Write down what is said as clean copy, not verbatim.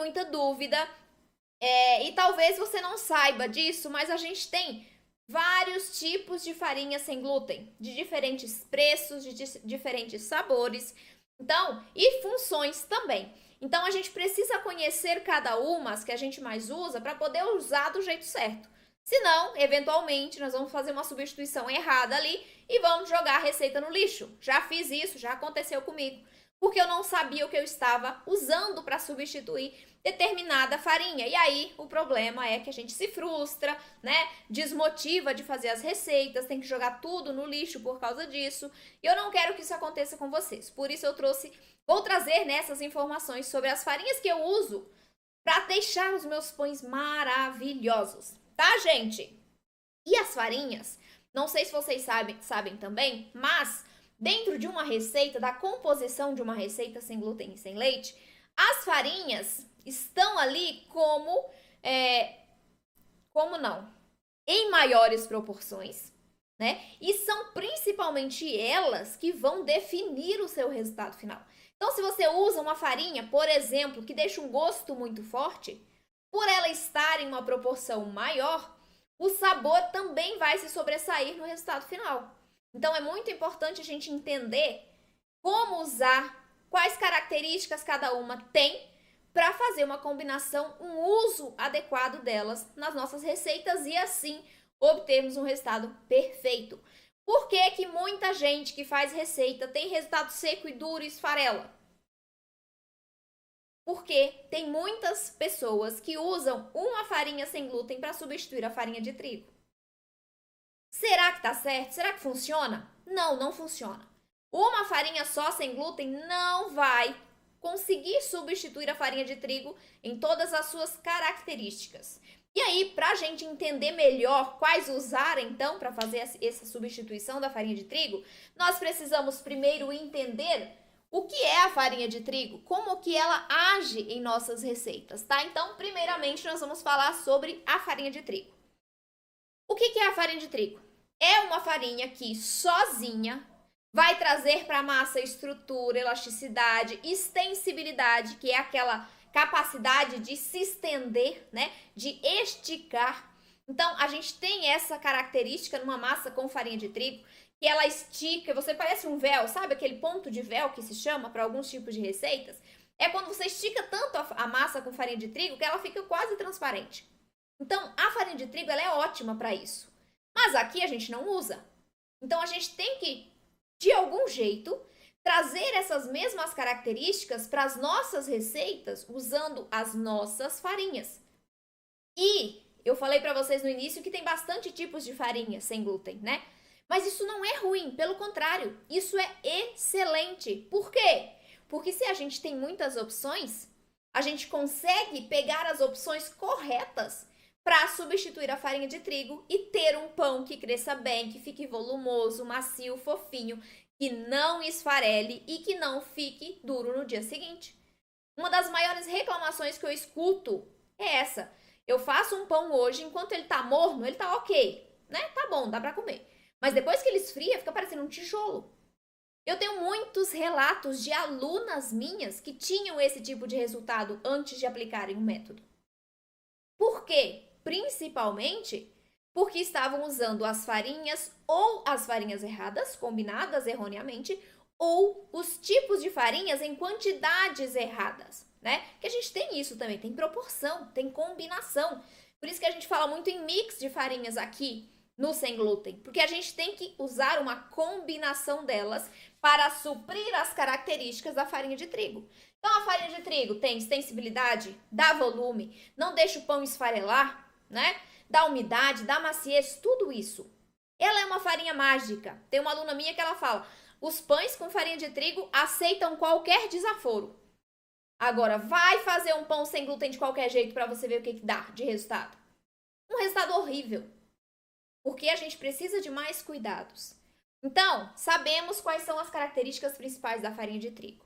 muita dúvida, e talvez você não saiba disso, mas a gente tem vários tipos de farinha sem glúten, de diferentes preços, de diferentes sabores, então, e funções também. Então, a gente precisa conhecer cada uma, as que a gente mais usa, para poder usar do jeito certo. Senão, eventualmente, nós vamos fazer uma substituição errada ali e vamos jogar a receita no lixo. Já fiz isso, já aconteceu comigo, porque eu não sabia o que eu estava usando para substituir determinada farinha. E aí, o problema é que a gente se frustra, né? Desmotiva de fazer as receitas, tem que jogar tudo no lixo por causa disso. E eu não quero que isso aconteça com vocês. Por isso eu vou trazer nessas informações sobre as farinhas que eu uso para deixar os meus pães maravilhosos, tá, gente? E as farinhas, não sei se vocês sabem também, mas dentro de uma receita, da composição de uma receita sem glúten e sem leite, as farinhas estão ali como não? Em maiores proporções, né? E são principalmente elas que vão definir o seu resultado final. Então, se você usa uma farinha, por exemplo, que deixa um gosto muito forte, por ela estar em uma proporção maior, o sabor também vai se sobressair no resultado final. Então, é muito importante a gente entender como usar, quais características cada uma tem para fazer uma combinação, um uso adequado delas nas nossas receitas e assim obtermos um resultado perfeito. Por que que muita gente que faz receita tem resultado seco e duro e esfarela? Porque tem muitas pessoas que usam uma farinha sem glúten para substituir a farinha de trigo. Será que tá certo? Será que funciona? Não, não funciona. Uma farinha só sem glúten não vai conseguir substituir a farinha de trigo em todas as suas características. E aí, para a gente entender melhor quais usar, então, para fazer essa substituição da farinha de trigo, nós precisamos primeiro entender o que é a farinha de trigo, como que ela age em nossas receitas, tá? Então, primeiramente, nós vamos falar sobre a farinha de trigo. O que é a farinha de trigo? É uma farinha que sozinha vai trazer para a massa estrutura, elasticidade, extensibilidade, que é aquela capacidade de se estender, né? De esticar. Então, a gente tem essa característica numa massa com farinha de trigo, que ela estica, você parece um véu, sabe aquele ponto de véu que se chama para alguns tipos de receitas? É quando você estica tanto a massa com farinha de trigo que ela fica quase transparente. Então, a farinha de trigo ela é ótima para isso. Mas aqui a gente não usa. Então, a gente tem que, de algum jeito, trazer essas mesmas características para as nossas receitas usando as nossas farinhas. E eu falei para vocês no início que tem bastante tipos de farinha sem glúten, né? Mas isso não é ruim, pelo contrário, isso é excelente. Por quê? Porque se a gente tem muitas opções, a gente consegue pegar as opções corretas para substituir a farinha de trigo e ter um pão que cresça bem, que fique volumoso, macio, fofinho, que não esfarele e que não fique duro no dia seguinte. Uma das maiores reclamações que eu escuto é essa. Eu faço um pão hoje, enquanto ele tá morno, ele tá ok, né? Tá bom, dá para comer. Mas depois que ele esfria, fica parecendo um tijolo. Eu tenho muitos relatos de alunas minhas que tinham esse tipo de resultado antes de aplicarem o método. Por quê? Principalmente porque estavam usando as farinhas ou as farinhas erradas, combinadas erroneamente, ou os tipos de farinhas em quantidades erradas, né? Que a gente tem isso também, tem proporção, tem combinação. Por isso que a gente fala muito em mix de farinhas aqui no sem glúten, porque a gente tem que usar uma combinação delas para suprir as características da farinha de trigo. Então, a farinha de trigo tem extensibilidade, dá volume, não deixa o pão esfarelar, né? Dá umidade, dá maciez, tudo isso. Ela é uma farinha mágica. Tem uma aluna minha que ela fala, os pães com farinha de trigo aceitam qualquer desaforo. Agora, vai fazer um pão sem glúten de qualquer jeito para você ver o que dá de resultado. Um resultado horrível. Porque a gente precisa de mais cuidados. Então, sabemos quais são as características principais da farinha de trigo.